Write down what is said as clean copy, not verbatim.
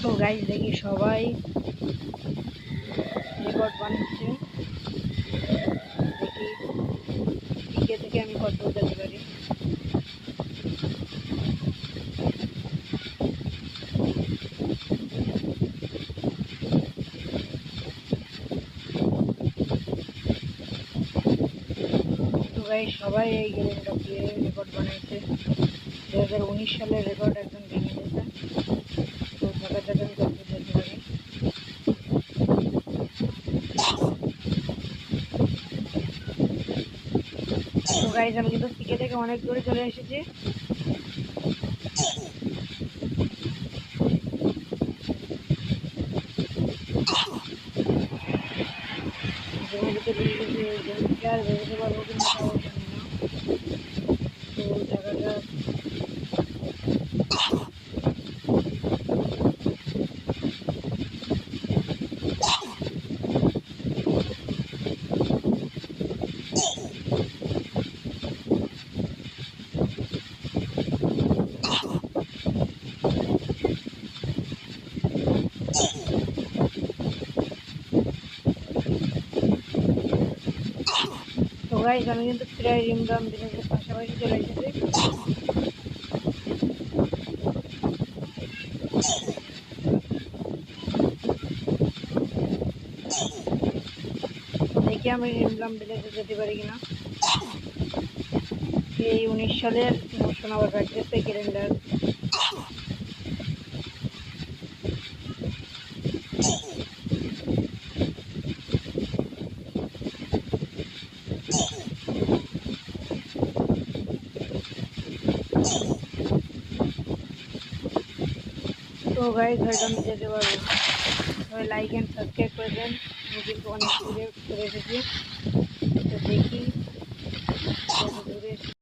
তো গাইজ দেখি সবাই রেকর্ড বানাচ্ছে, দেখি টিকে থেকে আমি কত যেতে পারি। তো গাইজ সবাই এই গেমটা দিয়ে রেকর্ড বানাইছে। 2019 সালের রেকর্ড একজন ভেঙে দিয়েছে। তো দেখা যাক আমি কত যেতে পারি। তো গাইজ আমি কিন্তু টিকে থেকে অনেক দূরে চলে এসেছি। জমির ভিতরে জমিতে আর বেরোতে পারবো কিনা তাও জানি না। তো দেখা যাক। তো গাইজ আমি কিন্তু প্রায় রিমরাম বিলেজের পাশাপাশি চলে এসেছি। দেখি আমি রিমরাম বিলেজে যেতে পারি কিনা। এই 19 সালের ইমোশন আবার রাখতেছে ক্যালেন্ডার। তো গাইজ হয়তো আমি যেতে পারবো। সবাই লাইক অ্যান্ড সাবস্ক্রাইব করে দেন। আমি কিন্তু অনেক দূরে চলে এসেছি।